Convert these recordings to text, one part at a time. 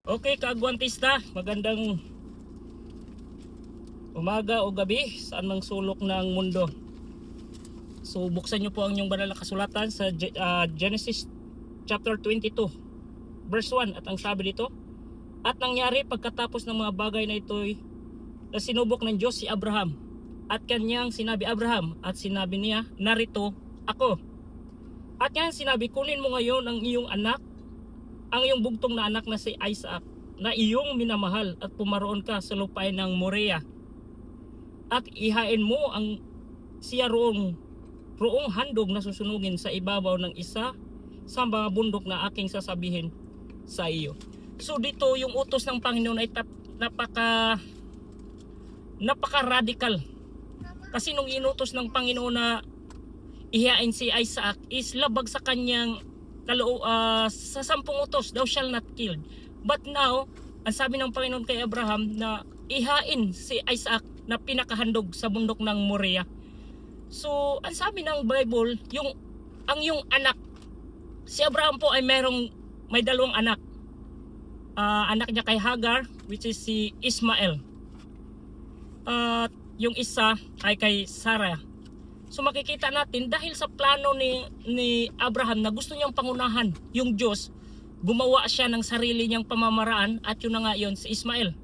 Okay, kaagwantista, magandang umaga o gabi saan mang sulok ng mundo. So buksan nyo po ang inyong banal na kasulatan sa Genesis chapter 22 verse 1, at ang sabi dito, at nangyari pagkatapos ng mga bagay na ito'y na sinubok ng Diyos si Abraham, at kanyang sinabi, Abraham, at sinabi niya, narito ako. At kanyang sinabi, kunin mo ngayon ang iyong anak, ang iyong bugtong na anak na si Isaac, na iyong minamahal, at pumaroon ka sa lupain ng Moriah, at ihain mo ang siya roong handog na susunugin sa ibabaw ng isa sa mga bundok na aking sasabihin sa iyo. So dito yung utos ng Panginoon ay napaka-radical. Kasi nung inutos ng Panginoon na ihain si Isaac is labag sa kanyang sa 10 utos, thou shall not kill. But now, ang sabi ng Panginoon kay Abraham na ihain si Isaac na pinakahandog sa bundok ng Moriah. So, ang sabi ng Bible, ang yung anak, si Abraham po ay may dalawang anak. Anak niya kay Hagar, which is si Ismael. At yung isa ay kay Sarah. So makikita natin dahil sa plano ni Abraham na gusto niyang pangunahan yung Diyos, gumawa siya ng sarili niyang pamamaraan, at yun na nga yun si Ismael.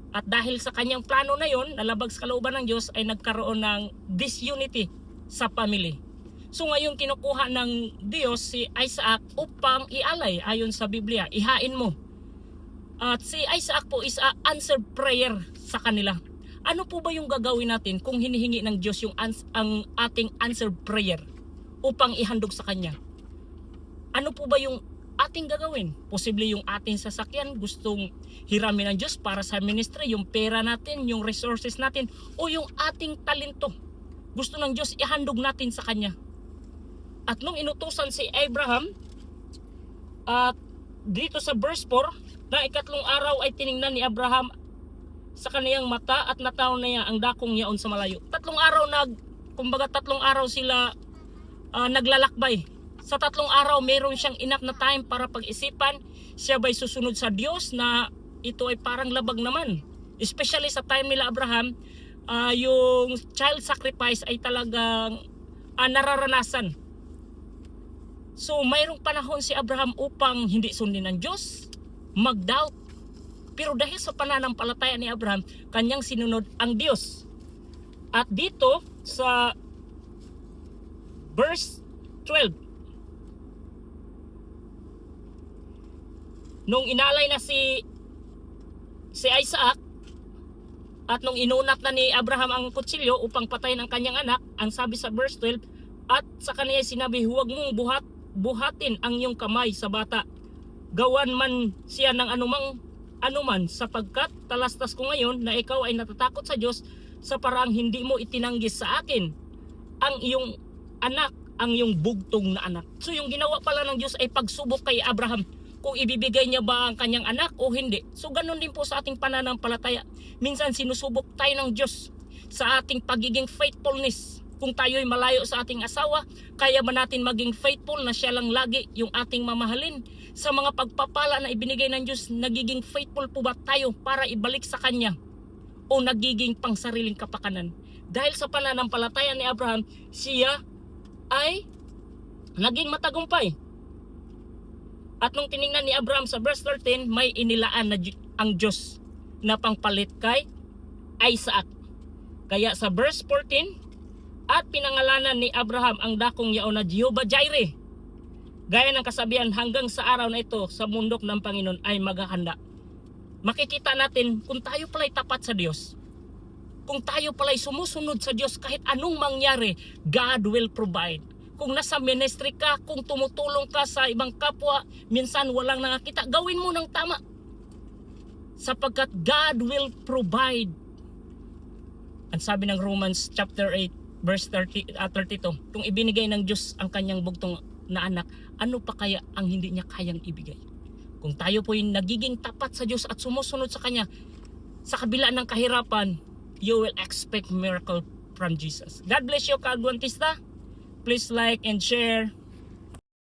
At dahil sa kanyang plano na yun, nalabag sa kalooban ng Diyos, ay nagkaroon ng disunity sa family. So ngayon kinukuha ng Diyos si Isaac upang ialay ayon sa Biblia, ihain mo. At si Isaac po is a answered prayer sa kanila. Ano po ba yung gagawin natin kung hinihingi ng Diyos ang ating answered prayer upang ihandog sa Kanya? Ano po ba yung ating gagawin? Posible yung ating sasakyan gustong hiramin ng Diyos para sa ministry, yung pera natin, yung resources natin, o yung ating talento gusto ng Diyos ihandog natin sa Kanya. At nung inutusan si Abraham, at dito sa verse 4, na ikatlong araw ay tiningnan ni Abraham sa kaniyang mata at nataon na niya ang dakong yaon sa malayo. 3 araw sila naglalakbay. Sa 3 araw, meron siyang enough na time para pag-isipan. Siya ba'y susunod sa Diyos na ito ay parang labag naman. Especially sa time nila Abraham, yung child sacrifice ay talagang nararanasan. So mayroong panahon si Abraham upang hindi sundin ng Diyos, mag-doubt. Pero dahil sa pananampalataya ni Abraham, kanyang sinunod ang Diyos. At dito sa verse 12, nung inalay na si Isaac, at nung inunat na ni Abraham ang kutsilyo upang patayin ang kanyang anak, ang sabi sa verse 12, at sa kanya sinabi, huwag mong buhatin ang iyong kamay sa bata, gawan man siya ng anuman, sapagkat talastas ko ngayon na ikaw ay natatakot sa Diyos sa paraang hindi mo itinanggis sa akin ang iyong anak, ang iyong bugtong na anak. So yung ginawa pala ng Diyos ay pagsubok kay Abraham kung ibibigay niya ba ang kanyang anak o hindi. So ganun din po sa ating pananampalataya. Minsan sinusubok tayo ng Diyos sa ating pagiging faithfulness. Kung tayo'y malayo sa ating asawa, kaya ba natin maging faithful na siya lang lagi yung ating mamahalin? Sa mga pagpapala na ibinigay ng Diyos, nagiging faithful po ba tayo para ibalik sa Kanya? O nagiging pangsariling kapakanan? Dahil sa pananampalataya ni Abraham, siya ay naging matagumpay. At nung tiningnan ni Abraham sa verse 13, may inilaan na ang Diyos na pangpalit kay Isaac. Kaya sa verse 14, at pinangalanan ni Abraham ang dakong yaon na Jehovah Jireh. Gaya ng kasabihan, hanggang sa araw na ito sa bundok ng Panginoon ay maghahanda. Makikita natin kung tayo pala'y tapat sa Diyos, kung tayo pala'y sumusunod sa Diyos, kahit anong mangyari, God will provide. Kung nasa ministry ka, kung tumutulong ka sa ibang kapwa, minsan walang nakakita, gawin mo ng tama. Sapagkat God will provide. Ang sabi ng Romans chapter 8, verse 32, kung ibinigay ng Diyos ang kanyang bugtong na anak, ano pa kaya ang hindi niya kayang ibigay? Kung tayo po yung nagiging tapat sa Diyos at sumusunod sa Kanya, sa kabila ng kahirapan, you will expect miracle from Jesus. God bless you, Kaagwantista. Please like and share.